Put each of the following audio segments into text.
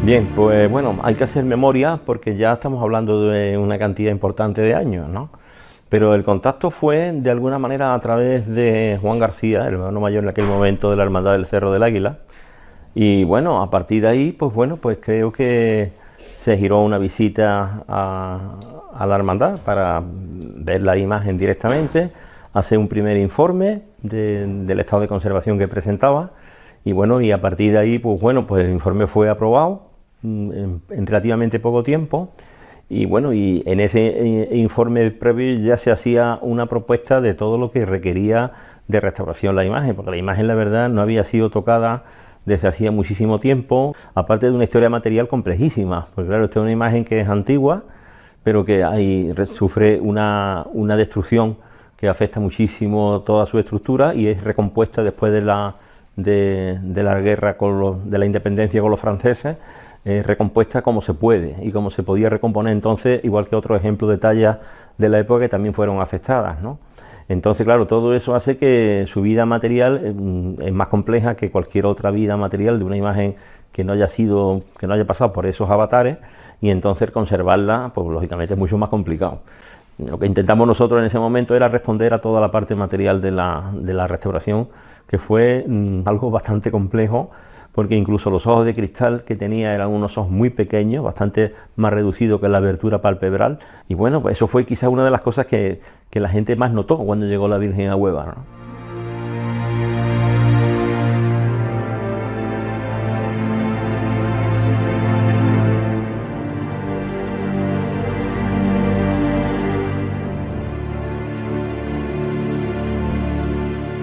Bien, pues bueno, hay que hacer memoria porque ya estamos hablando de una cantidad importante de años, ¿no? Pero el contacto fue de alguna manera a través de Juan García, el hermano mayor en aquel momento de la Hermandad del Cerro del Águila. Y bueno, a partir de ahí, pues bueno, pues creo que se giró una visita a la hermandad para ver la imagen directamente, hacer un primer informe del estado de conservación que presentaba. Y bueno, y a partir de ahí, pues bueno, pues el informe fue aprobado en relativamente poco tiempo. Y bueno, y en ese informe previo ya se hacía una propuesta de todo lo que requería de restauración la imagen, porque la imagen, la verdad, no había sido tocada desde hacía muchísimo tiempo, aparte de una historia material complejísima, porque claro, esta es una imagen que es antigua, pero que sufre una destrucción que afecta muchísimo toda su estructura y es recompuesta después de la guerra de la independencia con los franceses, recompuesta como se puede y como se podía recomponer entonces, igual que otros ejemplos de tallas de la época que también fueron afectadas, ¿no? Entonces, claro, todo eso hace que su vida material es más compleja que cualquier otra vida material de una imagen que no haya pasado por esos avatares, y entonces conservarla, pues lógicamente es mucho más complicado. Lo que intentamos nosotros en ese momento era responder a toda la parte material de la restauración, que fue algo bastante complejo, porque incluso los ojos de cristal que tenía eran unos ojos muy pequeños, bastante más reducidos que la abertura palpebral, y bueno, pues eso fue quizás una de las cosas que la gente más notó cuando llegó la Virgen a Huelva, ¿no?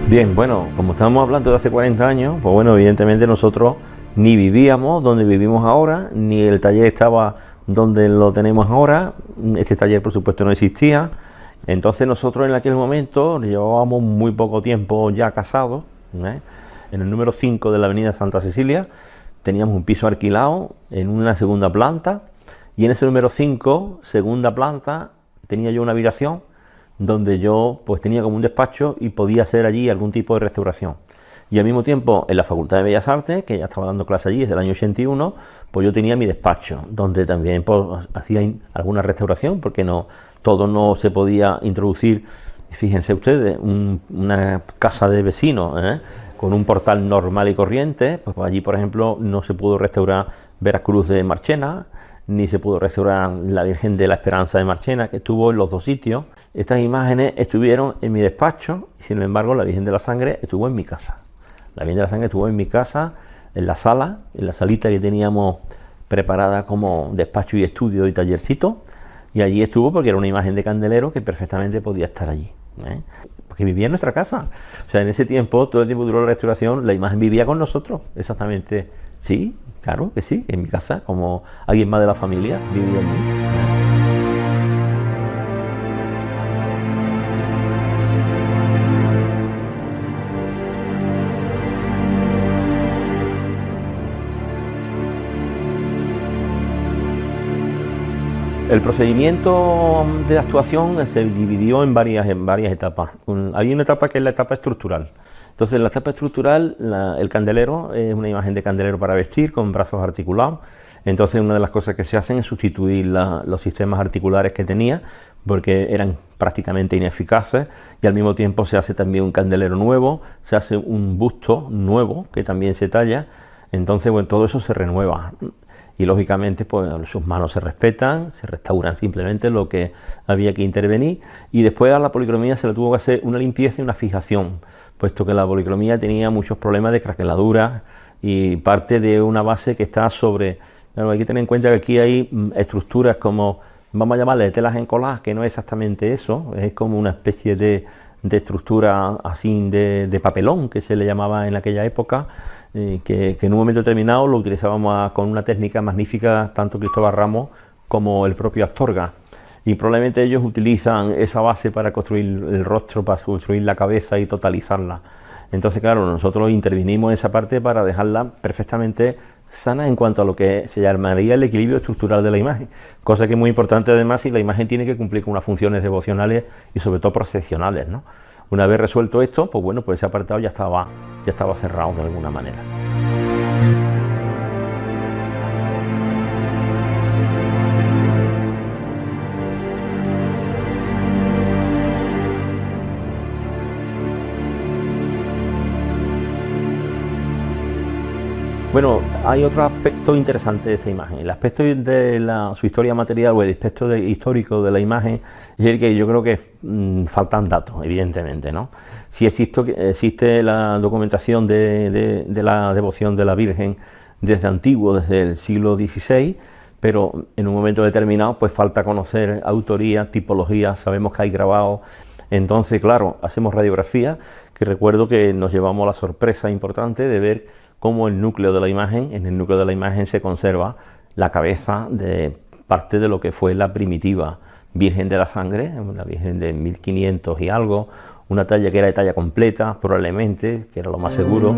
Bien, bueno, como estamos hablando de hace 40 años, pues bueno, evidentemente nosotros ni vivíamos donde vivimos ahora, ni el taller estaba donde lo tenemos ahora, este taller por supuesto no existía, entonces nosotros en aquel momento llevábamos muy poco tiempo ya casados, ¿eh? En el número 5 de la avenida Santa Cecilia teníamos un piso alquilado en una segunda planta, y en ese número 5, segunda planta, tenía yo una habitación donde yo pues tenía como un despacho y podía hacer allí algún tipo de restauración. Y al mismo tiempo en la Facultad de Bellas Artes, que ya estaba dando clase allí desde el año 81, pues yo tenía mi despacho, donde también pues hacía alguna restauración, porque todo no se podía introducir. Fíjense ustedes, una casa de vecinos, con un portal normal y corriente, pues allí por ejemplo no se pudo restaurar Veracruz de Marchena, ni se pudo restaurar la Virgen de la Esperanza de Marchena, que estuvo en los dos sitios. Estas imágenes estuvieron en mi despacho, y sin embargo la Virgen de la Sangre estuvo en mi casa. La Virgen de la Sangre estuvo en mi casa, en la sala, en la salita que teníamos preparada como despacho y estudio y tallercito, y allí estuvo porque era una imagen de candelero que perfectamente podía estar allí, porque vivía en nuestra casa. O sea, en ese tiempo, todo el tiempo duró la restauración, la imagen vivía con nosotros, exactamente. Sí, claro que sí, en mi casa, como alguien más de la familia, vivía allí. El procedimiento de actuación se dividió en varias etapas. Hay una etapa que es la etapa estructural. Entonces, en la etapa estructural, el candelero es una imagen de candelero para vestir, con brazos articulados. Entonces una de las cosas que se hacen es sustituir los sistemas articulares que tenía, porque eran prácticamente ineficaces, y al mismo tiempo se hace también un candelero nuevo, se hace un busto nuevo que también se talla. Entonces, bueno, todo eso se renueva y lógicamente pues sus manos se respetan, se restauran simplemente lo que había que intervenir, y después a la policromía se le tuvo que hacer una limpieza y una fijación, puesto que la policromía tenía muchos problemas de craqueladuras y parte de una base que está sobre... Claro, hay que tener en cuenta que aquí hay estructuras como, vamos a llamarle de telas encoladas, que no es exactamente eso, es como una especie de estructura así de papelón, que se le llamaba en aquella época, que en un momento determinado lo utilizábamos con una técnica magnífica tanto Cristóbal Ramos como el propio Astorga, y probablemente ellos utilizan esa base para construir el rostro, para construir la cabeza y totalizarla. Entonces, claro, nosotros intervinimos en esa parte para dejarla perfectamente sana en cuanto a lo que se llamaría el equilibrio estructural de la imagen, cosa que es muy importante además si la imagen tiene que cumplir con unas funciones devocionales y sobre todo procesionales, ¿no? Una vez resuelto esto, pues bueno, pues ese apartado ya estaba cerrado de alguna manera. Bueno, hay otro aspecto interesante de esta imagen. El aspecto de su historia material o el aspecto histórico de la imagen es el que yo creo que faltan datos, evidentemente, ¿no? Sí existe la documentación de la devoción de la Virgen desde antiguo, desde el siglo XVI, pero en un momento determinado pues falta conocer autoría, tipología, sabemos que hay grabados. Entonces, claro, hacemos radiografía, que recuerdo que nos llevamos la sorpresa importante de ver cómo en el núcleo de la imagen se conserva la cabeza de parte de lo que fue la primitiva Virgen de la Sangre, una Virgen de 1500 y algo, una talla que era de talla completa, probablemente, que era lo más seguro.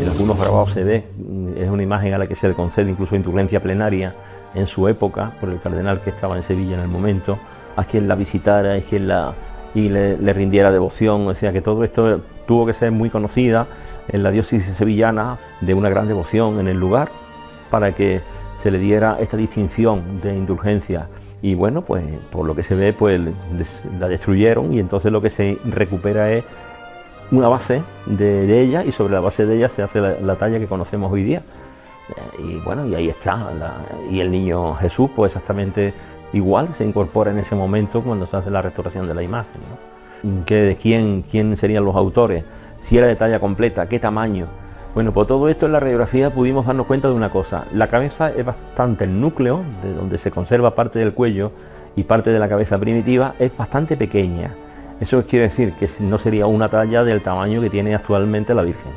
En algunos grabados se ve, es una imagen a la que se le concede incluso indulgencia plenaria en su época, por el cardenal que estaba en Sevilla en el momento, a quien la visitara, y le rindiera devoción. O sea que todo esto tuvo que ser muy conocida en la diócesis sevillana, de una gran devoción en el lugar, para que se le diera esta distinción de indulgencia. Y bueno, pues por lo que se ve, pues la destruyeron, y entonces lo que se recupera es una base de ella, y sobre la base de ella se hace la talla que conocemos hoy día. Y bueno, y ahí está, y el niño Jesús pues exactamente igual, se incorpora en ese momento cuando se hace la restauración de la imagen, ¿no? ¿De quién serían los autores? Si era de talla completa, qué tamaño. Bueno, por todo esto en la radiografía pudimos darnos cuenta de una cosa: la cabeza es bastante, el núcleo, de donde se conserva parte del cuello y parte de la cabeza primitiva, es bastante pequeña. Eso quiere decir que no sería una talla del tamaño que tiene actualmente la Virgen,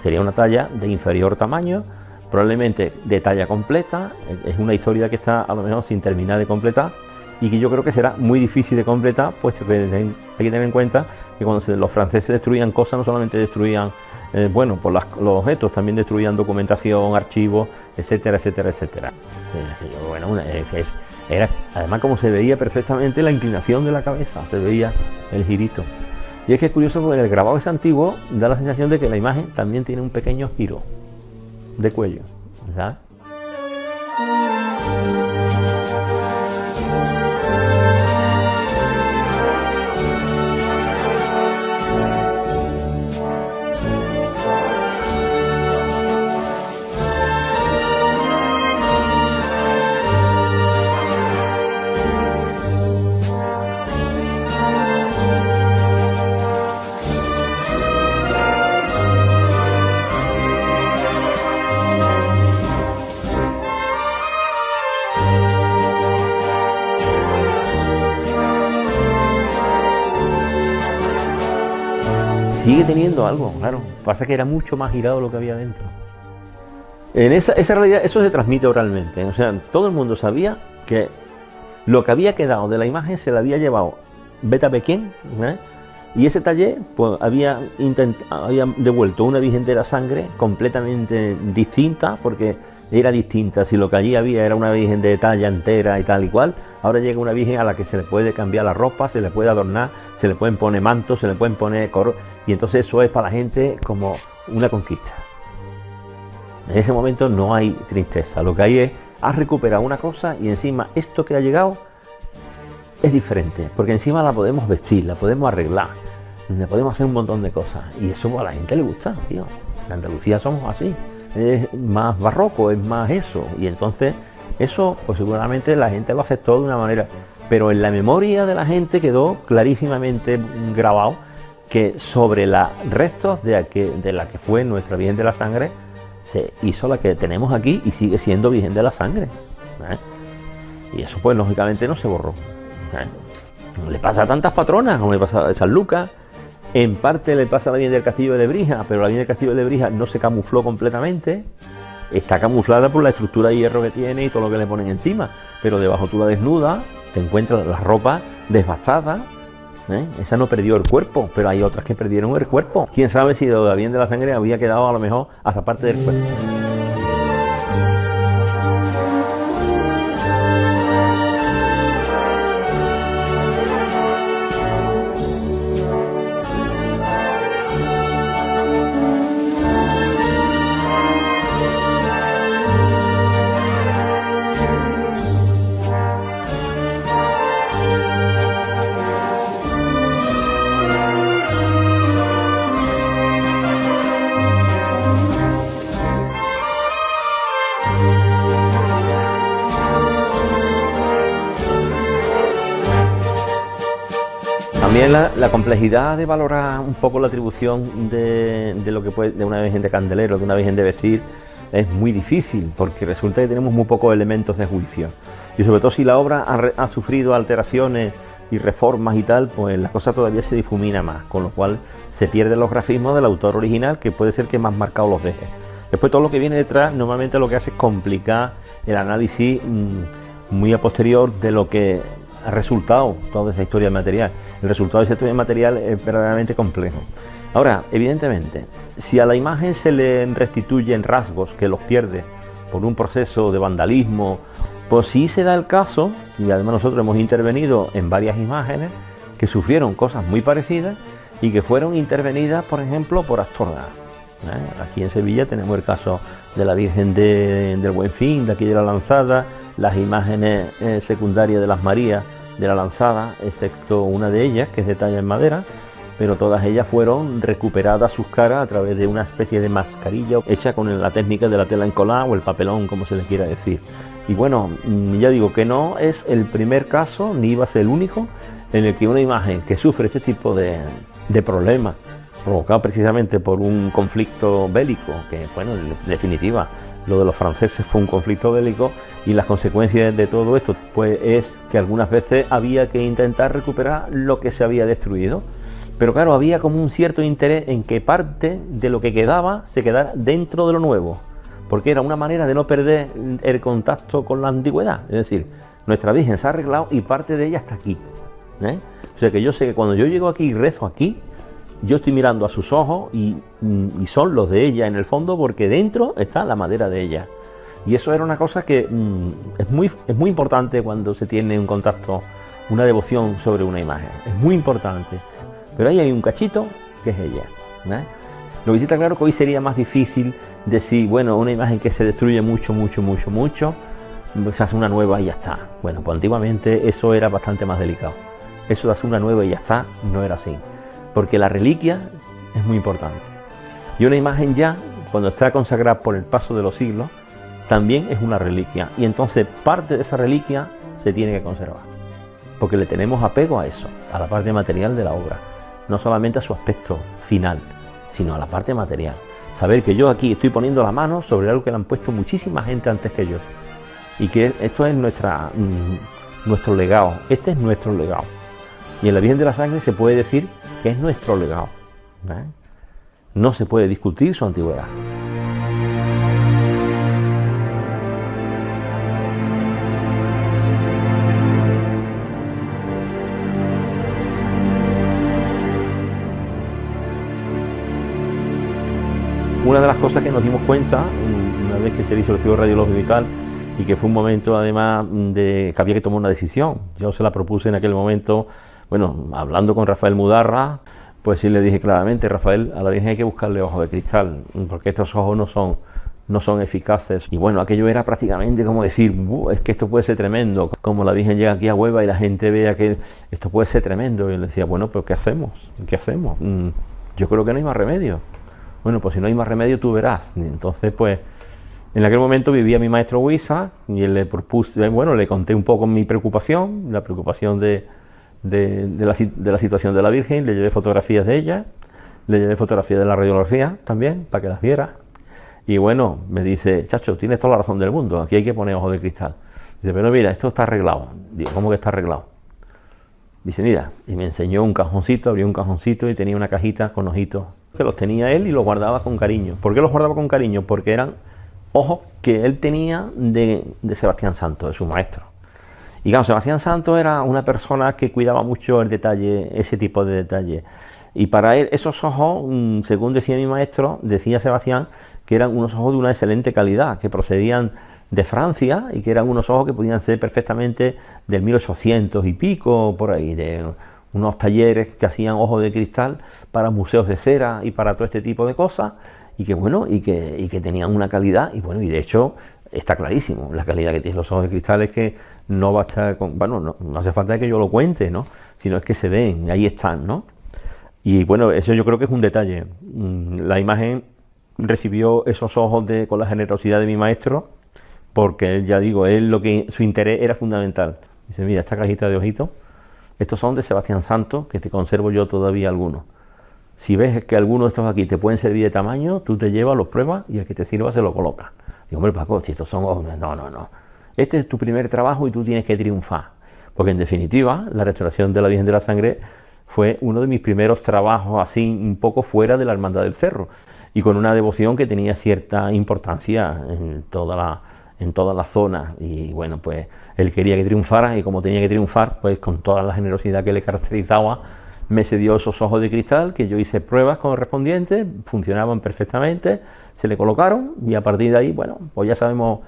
sería una talla de inferior tamaño, probablemente de talla completa. Es una historia que está a lo mejor sin terminar de completar, y que yo creo que será muy difícil de completar, puesto que hay que tener en cuenta que cuando los franceses destruían cosas, no solamente destruían pues los objetos, también destruían documentación, archivos, etcétera, etcétera, etcétera. Bueno, era además como se veía perfectamente la inclinación de la cabeza, se veía el girito. Y es que es curioso porque el grabado es antiguo, da la sensación de que la imagen también tiene un pequeño giro de cuello, ¿sabes? Sigue teniendo algo, claro, pasa que era mucho más girado lo que había dentro. En esa realidad, eso se transmite oralmente, o sea, todo el mundo sabía que lo que había quedado de la imagen se la había llevado vete a ver quién, ¿eh? Y ese taller pues había devuelto una Virgen de la Sangre completamente distinta, porque era distinta. Si lo que allí había era una Virgen de talla entera y tal y cual, ahora llega una Virgen a la que se le puede cambiar la ropa, se le puede adornar, se le pueden poner mantos, se le pueden poner coro, y entonces eso es para la gente como una conquista. En ese momento no hay tristeza, lo que hay es, has recuperado una cosa y encima esto que ha llegado es diferente, porque encima la podemos vestir, la podemos arreglar, le podemos hacer un montón de cosas, y eso a la gente le gusta, tío. En Andalucía somos así, es más barroco, es más eso, y entonces eso pues seguramente la gente lo aceptó de una manera, pero en la memoria de la gente quedó clarísimamente grabado que sobre los restos de la que fue nuestra Virgen de la Sangre se hizo la que tenemos aquí y sigue siendo Virgen de la Sangre, ¿eh? Y eso pues lógicamente no se borró. Le pasa a tantas patronas, como le pasa a San Lucas, en parte le pasa a la Virgen del Castillo de Lebrija, pero la Virgen del Castillo de Lebrija no se camufló completamente, está camuflada por la estructura de hierro que tiene y todo lo que le ponen encima, pero debajo tú la desnudas, te encuentras las ropas desbastadas, ¿eh? Esa no perdió el cuerpo, pero hay otras que perdieron el cuerpo. Quién sabe si de la Virgen de la Sangre había quedado a lo mejor hasta parte del cuerpo. También la complejidad de valorar un poco la atribución de lo que puede de una Virgen de candelero, de una Virgen de vestir, es muy difícil, porque resulta que tenemos muy pocos elementos de juicio. Y sobre todo si la obra ha sufrido alteraciones y reformas y tal, pues la cosa todavía se difumina más, con lo cual se pierden los grafismos del autor original, que puede ser que más marcado los deje. Después todo lo que viene detrás normalmente lo que hace es complicar el análisis muy a posterior de lo que ha resultado toda esa historia material. El resultado de esa historia material es verdaderamente complejo. Ahora, evidentemente, si a la imagen se le restituyen rasgos que los pierde por un proceso de vandalismo, pues sí se da el caso, y además nosotros hemos intervenido en varias imágenes que sufrieron cosas muy parecidas y que fueron intervenidas, por ejemplo, por Astorga. Aquí en Sevilla tenemos el caso de la Virgen del Buen Fin, de aquí de la Lanzada, las imágenes secundarias de las Marías de la Lanzada, excepto una de ellas que es de talla en madera, pero todas ellas fueron recuperadas sus caras a través de una especie de mascarilla hecha con la técnica de la tela encolada o el papelón, como se le quiera decir. Y bueno, ya digo que no es el primer caso, ni iba a ser el único, en el que una imagen que sufre este tipo de problemas, provocado precisamente por un conflicto bélico, que bueno, en definitiva, lo de los franceses fue un conflicto bélico, y las consecuencias de todo esto pues es que algunas veces había que intentar recuperar lo que se había destruido, pero claro, había como un cierto interés en que parte de lo que quedaba se quedara dentro de lo nuevo, porque era una manera de no perder el contacto con la antigüedad. Es decir, nuestra Virgen se ha arreglado y parte de ella está aquí, ¿eh? O sea que yo sé que cuando yo llego aquí y rezo aquí, yo estoy mirando a sus ojos y son los de ella en el fondo, porque dentro está la madera de ella. Y eso era una cosa que es muy importante cuando se tiene un contacto, una devoción sobre una imagen. Es muy importante. Pero ahí hay un cachito que es ella, ¿eh? Lo que sí está claro que hoy sería más difícil decir, bueno, una imagen que se destruye mucho, pues se hace una nueva y ya está. Bueno, pues antiguamente eso era bastante más delicado. Eso de hacer una nueva y ya está, no era así. Porque la reliquia es muy importante. Y una imagen ya, cuando está consagrada por el paso de los siglos, también es una reliquia. Y entonces parte de esa reliquia se tiene que conservar. Porque le tenemos apego a eso, a la parte material de la obra. No solamente a su aspecto final, sino a la parte material. Saber que yo aquí estoy poniendo la mano sobre algo que le han puesto muchísima gente antes que yo. Y que esto es nuestro legado. Este es nuestro legado. Y en la Virgen de la Sangre se puede decir que es nuestro legado, ¿eh? No se puede discutir su antigüedad. Una de las cosas que nos dimos cuenta, una vez que se hizo el estudio radiológico y tal, y que fue un momento además de que había que tomar una decisión. Yo se la propuse en aquel momento, bueno, hablando con Rafael Mudarra, pues sí le dije claramente: Rafael, a la Virgen hay que buscarle ojos de cristal, porque estos ojos no son eficaces. Y bueno, aquello era prácticamente como decir: es que esto puede ser tremendo, como la Virgen llega aquí a Huelva y la gente vea que esto puede ser tremendo. Y yo le decía: bueno, pero ¿qué hacemos? ¿Qué hacemos? Yo creo que no hay más remedio. Bueno, pues si no hay más remedio, tú verás. Y entonces, pues, en aquel momento vivía mi maestro Huiza, y él le propuse, bueno, le conté un poco mi preocupación, la preocupación de la situación de la Virgen. Le llevé fotografías de ella, le llevé fotografías de la radiografía también, para que las viera. Y bueno, me dice: chacho, tienes toda la razón del mundo, aquí hay que poner ojos de cristal. Dice: pero mira, esto está arreglado. Digo: ¿cómo que está arreglado? Dice: mira, y me enseñó un cajoncito, abrió un cajoncito y tenía una cajita con ojitos, que los tenía él y los guardaba con cariño. ¿Por qué los guardaba con cariño? Porque eran ojos que él tenía de Sebastián Santos, de su maestro. Y claro, Sebastián Santos era una persona que cuidaba mucho el detalle, ese tipo de detalle. Y para él, esos ojos, según decía mi maestro, decía Sebastián, que eran unos ojos de una excelente calidad, que procedían de Francia y que eran unos ojos que podían ser perfectamente del 1800 y pico, por ahí, de unos talleres que hacían ojos de cristal para museos de cera y para todo este tipo de cosas, y que bueno, y que tenían una calidad, y bueno, y de hecho está clarísimo la calidad que tienen los ojos de cristal. Es que no basta con, bueno, no hace falta que yo lo cuente, ¿no? Sino es que se ven, ahí están, ¿no? Y bueno, eso yo creo que es un detalle. La imagen recibió esos ojos con la generosidad de mi maestro, porque él, ya digo, su interés era fundamental. Dice: mira, esta cajita de ojitos, estos son de Sebastián Santos, que te conservo yo todavía algunos. Si ves que alguno de estos aquí te pueden servir de tamaño, tú te llevas, los pruebas y el que te sirva se lo coloca. Digo: hombre, Paco, si estos son ojos, no. Este es tu primer trabajo y tú tienes que triunfar. Porque en definitiva, la restauración de la Virgen de la Sangre fue uno de mis primeros trabajos así, un poco fuera de la Hermandad del Cerro, y con una devoción que tenía cierta importancia en toda la zona. Y bueno, pues él quería que triunfara, y como tenía que triunfar, pues con toda la generosidad que le caracterizaba, me cedió esos ojos de cristal, que yo hice pruebas correspondientes, funcionaban perfectamente, se le colocaron, y a partir de ahí, bueno, pues ya sabemos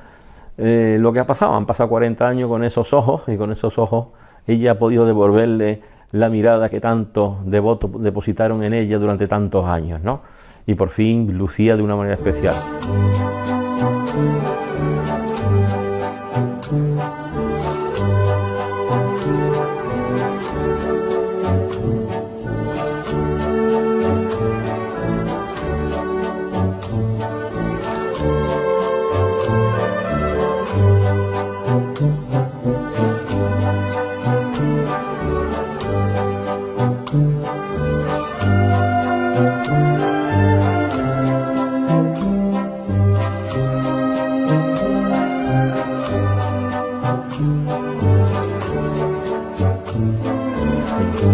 lo que ha pasado. Han pasado 40 años con esos ojos, y con esos ojos ella ha podido devolverle la mirada que tantos devotos depositaron en ella durante tantos años, ¿no? Y por fin lucía de una manera especial.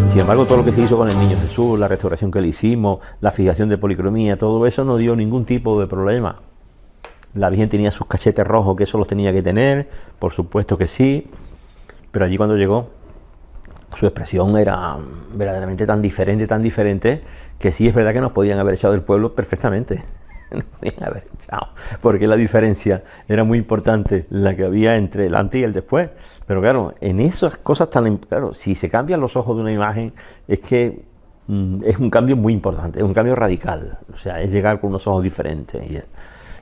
Sin embargo, todo lo que se hizo con el Niño Jesús, la restauración que le hicimos, la fijación de policromía, todo eso no dio ningún tipo de problema. La Virgen tenía sus cachetes rojos, que eso los tenía que tener, por supuesto que sí, pero allí cuando llegó, su expresión era verdaderamente tan diferente, que sí es verdad que nos podían haber echado del pueblo perfectamente. Nos podían haber echado, porque la diferencia era muy importante, la que había entre el antes y el después. Pero claro, en esas cosas claro, si se cambian los ojos de una imagen, es que es un cambio muy importante, es un cambio radical. O sea, es llegar con unos ojos diferentes.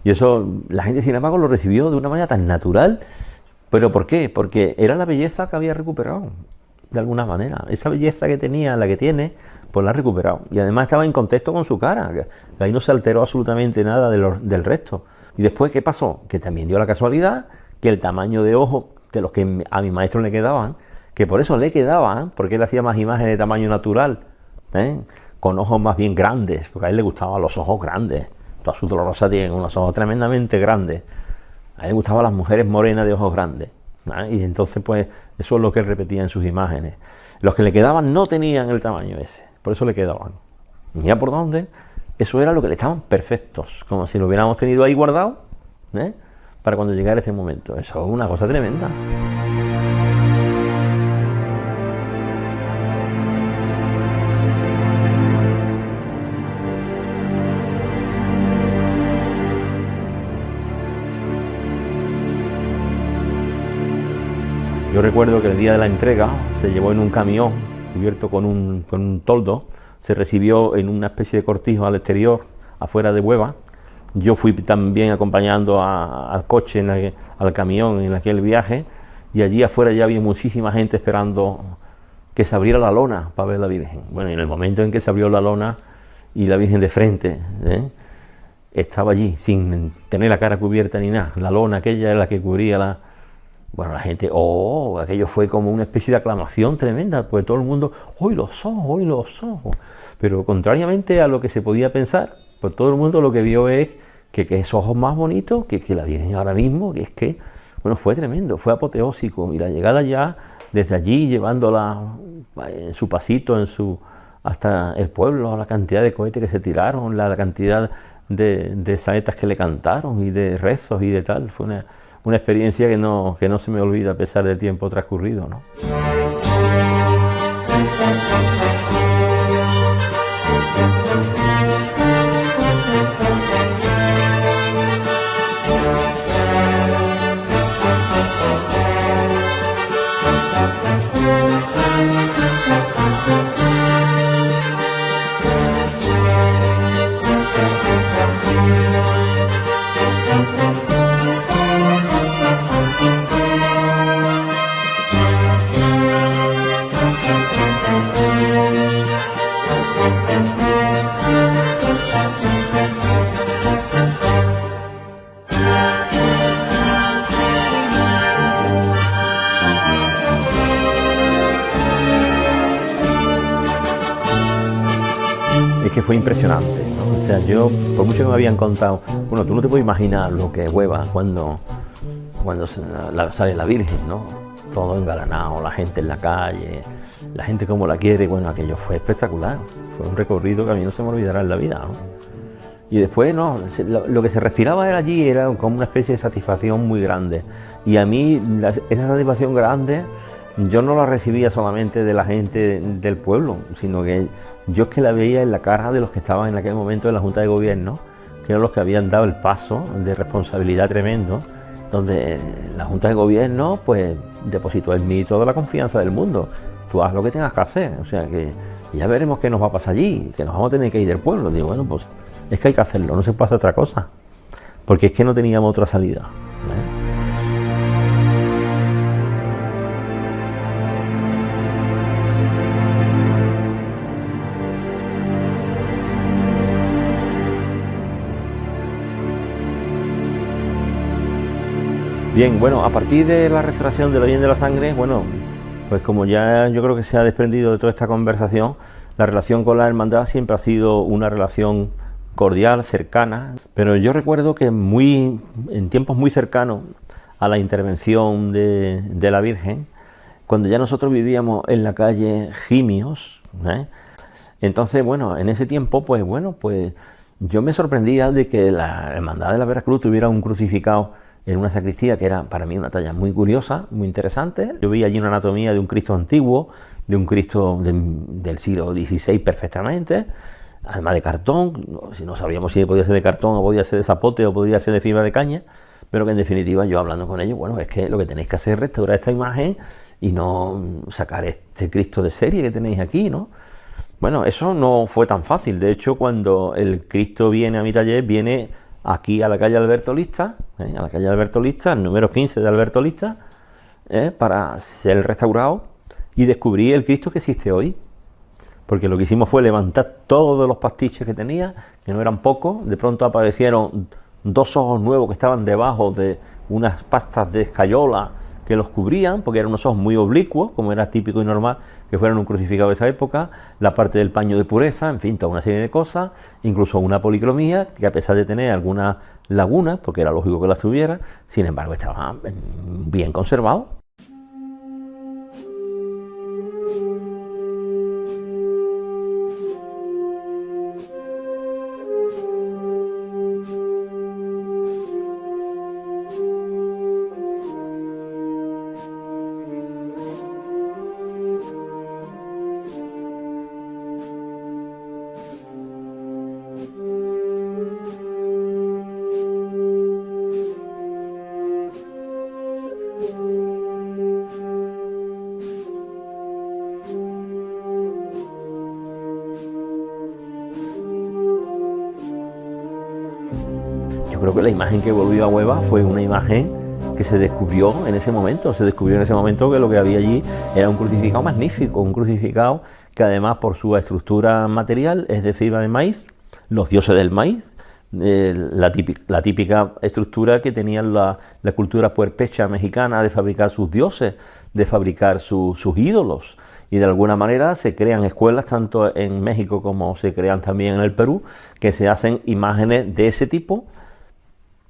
Y eso, la gente, sin embargo, lo recibió de una manera tan natural. ¿Pero por qué? Porque era la belleza que había recuperado, de alguna manera. Esa belleza que tenía, la que tiene, pues la ha recuperado. Y además estaba en contexto con su cara, que ahí no se alteró absolutamente nada del resto. Y después, ¿qué pasó? Que también dio la casualidad que el tamaño de ojo de los que a mi maestro le quedaban, que por eso le quedaban, porque él hacía más imágenes de tamaño natural, con ojos más bien grandes, porque a él le gustaban los ojos grandes. Toda su Dolorosa tiene unos ojos tremendamente grandes. A él le gustaban las mujeres morenas de ojos grandes. Y entonces, pues, eso es lo que él repetía en sus imágenes. Los que le quedaban no tenían el tamaño ese, por eso le quedaban. Y mira por dónde, eso era lo que le estaban perfectos, como si lo hubiéramos tenido ahí guardado, para cuando llegara ese momento. Eso es una cosa tremenda. Yo recuerdo que el día de la entrega se llevó en un camión cubierto con un toldo, se recibió en una especie de cortijo al exterior, afuera de Hueva. Yo fui también acompañando al coche, al camión en aquel viaje, y allí afuera ya había muchísima gente esperando que se abriera la lona para ver la Virgen. Bueno, y en el momento en que se abrió la lona y la Virgen de frente, estaba allí sin tener la cara cubierta ni nada, la lona aquella era la que cubría la... Bueno, la gente, oh, aquello fue como una especie de aclamación tremenda, pues todo el mundo, hoy los ojos, hoy los ojos. Pero contrariamente a lo que se podía pensar, pues todo el mundo lo que vio es que esos ojos más bonitos que la Virgen ahora mismo, que es que, bueno, fue tremendo, fue apoteósico. Y la llegada ya desde allí, llevándola en su pasito, hasta el pueblo, la cantidad de cohetes que se tiraron, la cantidad de saetas que le cantaron y de rezos y de tal, fue una experiencia que no se me olvida a pesar del tiempo transcurrido, ¿no? Es que fue impresionante, ¿no? O sea, yo, por mucho que me habían contado, bueno, tú no te puedes imaginar lo que es Hueva cuando sale la Virgen, ¿no? Todo engalanado, la gente en la calle, la gente como la quiere, bueno, aquello fue espectacular, fue un recorrido que a mí no se me olvidará en la vida, ¿no? Y después, no, lo que se respiraba allí era como una especie de satisfacción muy grande. Y a mí, esa satisfacción grande, yo no la recibía solamente de la gente del pueblo, sino que yo es que la veía en la cara de los que estaban en aquel momento en la Junta de Gobierno, que eran los que habían dado el paso de responsabilidad tremendo, donde la Junta de Gobierno pues depositó en mí toda la confianza del mundo. Tú haz lo que tengas que hacer, o sea que ya veremos qué nos va a pasar allí, que nos vamos a tener que ir del pueblo. Digo, bueno, pues es que hay que hacerlo, no se pasa otra cosa, porque es que no teníamos otra salida, ¿eh? Bien, bueno, a partir de la restauración de la Virgen de la Sangre, bueno, pues como ya yo creo que se ha desprendido de toda esta conversación, la relación con la hermandad siempre ha sido una relación cordial, cercana, pero yo recuerdo que en tiempos muy cercanos a la intervención de la Virgen, cuando ya nosotros vivíamos en la calle Gimios, entonces, bueno, en ese tiempo, pues bueno, pues yo me sorprendía de que la hermandad de la Veracruz tuviera un crucificado en una sacristía que era para mí una talla muy curiosa, muy interesante. Yo vi allí una anatomía de un Cristo antiguo, de un Cristo del siglo XVI perfectamente, además de cartón, no sabíamos si podía ser de cartón o podía ser de zapote o podía ser de fibra de caña, pero que en definitiva yo hablando con ellos, bueno, es que lo que tenéis que hacer es restaurar esta imagen y no sacar este Cristo de serie que tenéis aquí, ¿no? Bueno, eso no fue tan fácil. De hecho, cuando el Cristo viene a mi taller, viene aquí a la calle Alberto Lista, a la calle Alberto Lista, el número 15 de Alberto Lista, para ser restaurado y descubrí el Cristo que existe hoy. Porque lo que hicimos fue levantar todos los pastiches que tenía, que no eran pocos. De pronto aparecieron dos ojos nuevos que estaban debajo de unas pastas de escayola que los cubrían, porque eran unos ojos muy oblicuos, como era típico y normal que fueran un crucificado de esa época, la parte del paño de pureza, en fin, toda una serie de cosas, incluso una policromía, que a pesar de tener algunas lagunas, porque era lógico que las tuviera, sin embargo estaba bien conservado. yo creo que la imagen que volvió a Huelva fue una imagen que se descubrió en ese momento. Se descubrió en ese momento que lo que había allí era un crucificado magnífico, un crucificado que además por su estructura material es de fibra de maíz, los dioses del maíz, la típica estructura que tenía la cultura puerpecha mexicana de fabricar sus dioses, de fabricar sus ídolos. Y de alguna manera se crean escuelas tanto en México como se crean también en el Perú, que se hacen imágenes de ese tipo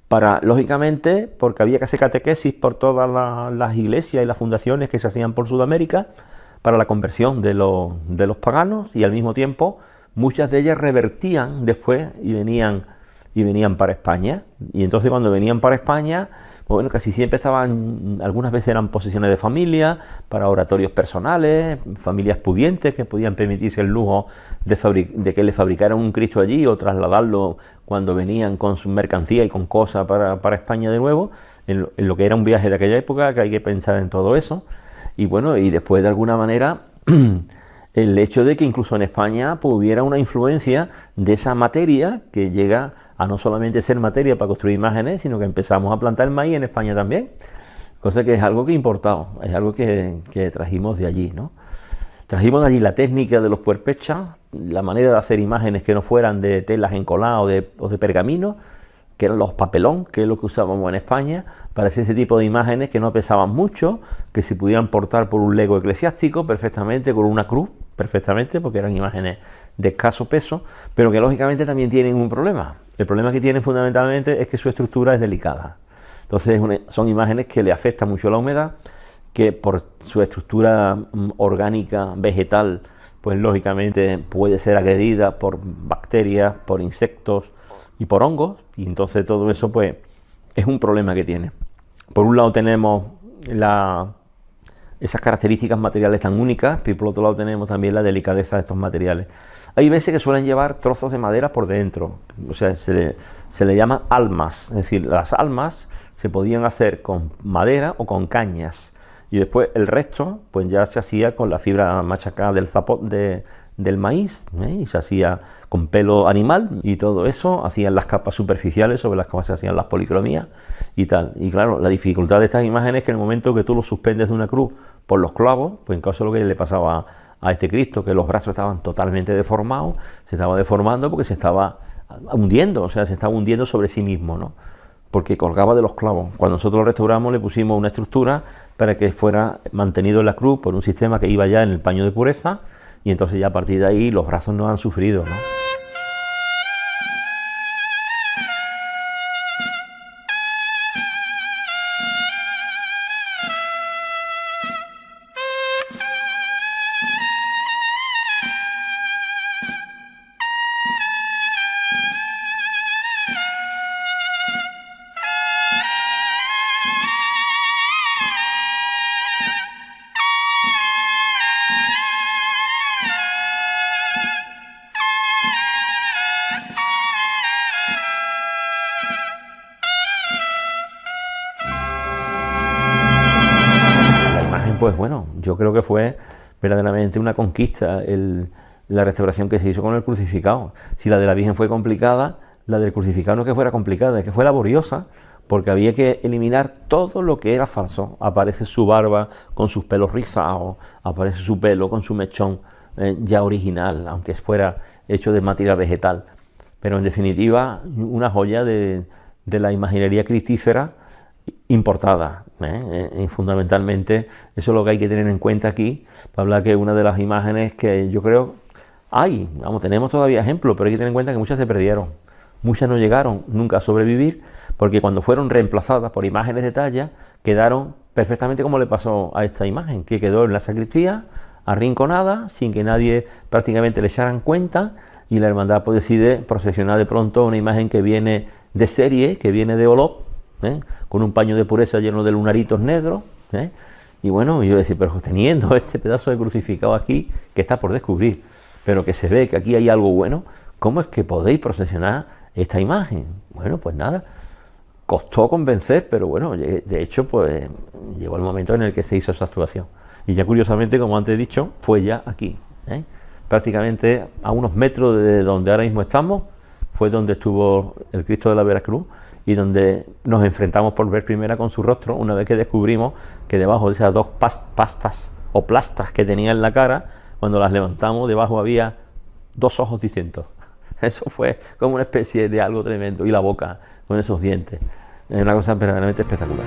para, lógicamente, porque había que hacer catequesis por todas las iglesias y las fundaciones que se hacían por Sudamérica para la conversión de los paganos, y al mismo tiempo muchas de ellas revertían después y venían para España. Y entonces cuando venían para España, bueno, casi siempre estaban, algunas veces eran posesiones de familia, para oratorios personales, familias pudientes que podían permitirse el lujo de que le fabricaran un Cristo allí o trasladarlo cuando venían con su mercancía y con cosas para España de nuevo, en lo que era un viaje de aquella época, que hay que pensar en todo eso. Y bueno, y después de alguna manera el hecho de que incluso en España pues, hubiera una influencia de esa materia que llega a no solamente ser materia para construir imágenes, sino que empezamos a plantar maíz en España también, cosa que es algo que importado, es algo que trajimos de allí, ¿no? Trajimos de allí la técnica de los puerpechas, la manera de hacer imágenes que no fueran de telas encoladas o de pergamino, que eran los papelón, que es lo que usábamos en España, para hacer ese tipo de imágenes que no pesaban mucho, que se pudieran portar por un lego eclesiástico perfectamente, con una cruz perfectamente, porque eran imágenes de escaso peso, pero que lógicamente también tienen un problema. El problema que tienen fundamentalmente es que su estructura es delicada. Entonces son imágenes que le afecta mucho la humedad, que por su estructura orgánica, vegetal, pues lógicamente puede ser agredida por bacterias, por insectos y por hongos, y entonces todo eso pues es un problema que tiene. Por un lado tenemos esas características materiales tan únicas, y por otro lado tenemos también la delicadeza de estos materiales. Hay veces que suelen llevar trozos de madera por dentro, o sea, se le llama almas, es decir, las almas se podían hacer con madera o con cañas, y después el resto pues ya se hacía con la fibra machacada del maíz, y se hacía con pelo animal, y todo eso hacían las capas superficiales sobre las cuales se hacían las policromías y tal. Y claro, la dificultad de estas imágenes es que en el momento que tú lo suspendes de una cruz por los clavos, pues en caso de lo que le pasaba a este Cristo, que los brazos estaban totalmente deformados, se estaba deformando porque se estaba hundiendo, o sea, se estaba hundiendo sobre sí mismo, ¿no? Porque colgaba de los clavos. Cuando nosotros lo restauramos le pusimos una estructura para que fuera mantenido en la cruz por un sistema que iba ya en el paño de pureza, y entonces ya a partir de ahí los brazos no han sufrido, ¿no? Pues bueno, yo creo que fue verdaderamente una conquista la restauración que se hizo con el crucificado. Si la de la Virgen fue complicada, la del crucificado no es que fuera complicada, es que fue laboriosa, porque había que eliminar todo lo que era falso. Aparece su barba con sus pelos rizados, aparece su pelo con su mechón ya original, aunque fuera hecho de material vegetal. Pero en definitiva, una joya de la imaginería cristífera importada, y fundamentalmente eso es lo que hay que tener en cuenta aquí para hablar, que una de las imágenes que yo creo tenemos todavía ejemplos, pero hay que tener en cuenta que muchas se perdieron, muchas no llegaron nunca a sobrevivir, porque cuando fueron reemplazadas por imágenes de talla quedaron perfectamente como le pasó a esta imagen, que quedó en la sacristía arrinconada sin que nadie prácticamente le echaran cuenta, y la hermandad pues decide procesionar de pronto una imagen que viene de serie, que viene de Olot, con un paño de pureza lleno de lunaritos negros, y bueno, yo decía, pero teniendo este pedazo de crucificado aquí que está por descubrir, pero que se ve que aquí hay algo bueno, ¿cómo es que podéis procesionar esta imagen? Bueno, pues nada, costó convencer, pero bueno, de hecho pues llegó el momento en el que se hizo esa actuación, y ya curiosamente, como antes he dicho, fue ya aquí, prácticamente a unos metros de donde ahora mismo estamos, fue donde estuvo el Cristo de la Veracruz y donde nos enfrentamos por vez primera con su rostro, una vez que descubrimos que debajo de esas dos pastas o plastas que tenía en la cara, cuando las levantamos, debajo había dos ojos distintos. Eso fue como una especie de algo tremendo, y la boca con esos dientes. Es una cosa verdaderamente espectacular.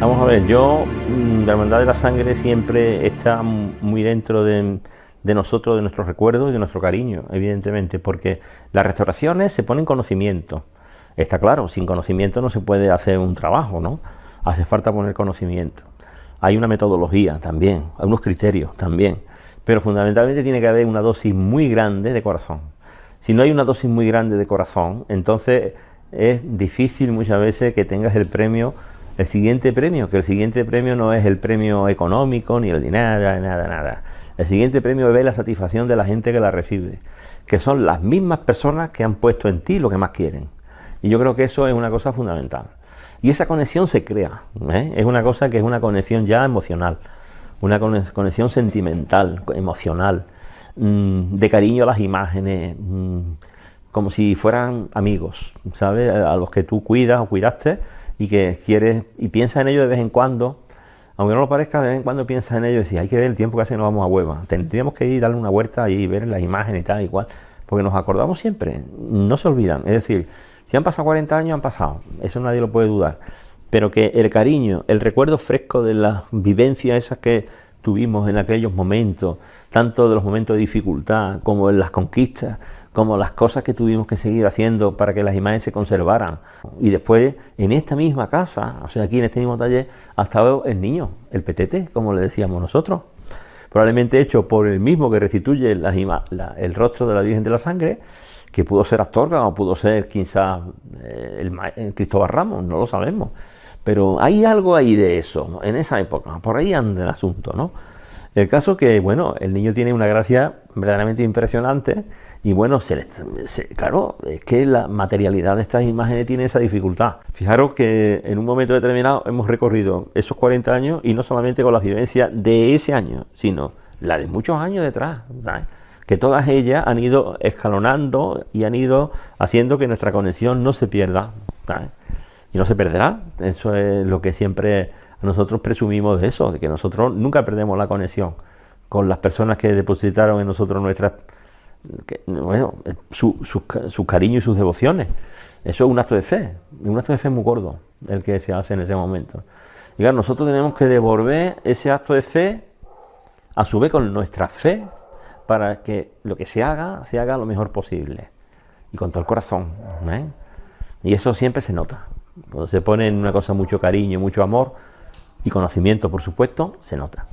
Vamos a ver, la Hermandad de la Sangre siempre está muy dentro de nosotros, de nuestros recuerdos y de nuestro cariño, evidentemente, porque las restauraciones se ponen conocimiento. Está claro, sin conocimiento no se puede hacer un trabajo, ¿no? Hace falta poner conocimiento. Hay una metodología también, hay unos criterios también, pero fundamentalmente tiene que haber una dosis muy grande de corazón. Si no hay una dosis muy grande de corazón, entonces es difícil muchas veces que tengas el siguiente premio, que el siguiente premio no es el premio económico, ni el dinero, nada. El siguiente premio es ver la satisfacción de la gente que la recibe, que son las mismas personas que han puesto en ti lo que más quieren. Y yo creo que eso es una cosa fundamental. Y esa conexión se crea, es una cosa que es una conexión ya emocional, una conexión sentimental, emocional, de cariño a las imágenes, como si fueran amigos, ¿sabes? A los que tú cuidas o cuidaste y que quieres y piensas en ellos de vez en cuando, aunque no lo parezca, de vez en cuando piensas en ellos y decís, hay que ver el tiempo que hace, nos vamos a Huelva, tendríamos que ir, darle una vuelta y ver las imágenes y tal y cual, porque nos acordamos siempre, no se olvidan. Es decir, si han pasado 40 años, han pasado, eso nadie lo puede dudar, pero que el cariño, el recuerdo fresco de las vivencias esas que tuvimos en aquellos momentos, tanto de los momentos de dificultad como en las conquistas, como las cosas que tuvimos que seguir haciendo para que las imágenes se conservaran. Y después, en esta misma casa, o sea, aquí en este mismo taller, ha estado el niño, el petete, como le decíamos nosotros, probablemente hecho por el mismo que restituye el rostro de la Virgen de la Sangre, que pudo ser Astorga o pudo ser quizás el Cristóbal Ramos, no lo sabemos. Pero hay algo ahí de eso, en esa época, por ahí anda el asunto, ¿no? El caso que, bueno, el niño tiene una gracia verdaderamente impresionante y, bueno, claro, es que la materialidad de estas imágenes tiene esa dificultad. Fijaros que en un momento determinado hemos recorrido esos 40 años y no solamente con las vivencias de ese año, sino la de muchos años detrás, ¿sabes? Que todas ellas han ido escalonando y han ido haciendo que nuestra conexión no se pierda, ¿sabes? Y no se perderá. Eso es lo que siempre nosotros presumimos de eso, de que nosotros nunca perdemos la conexión con las personas que depositaron en nosotros su cariño y sus devociones. Eso es un acto de fe, muy gordo el que se hace en ese momento. Y claro, nosotros tenemos que devolver ese acto de fe a su vez con nuestra fe, para que lo que se haga lo mejor posible y con todo el corazón, ¿eh? Y eso siempre se nota cuando se pone en una cosa mucho cariño, mucho amor y conocimiento, por supuesto, se nota.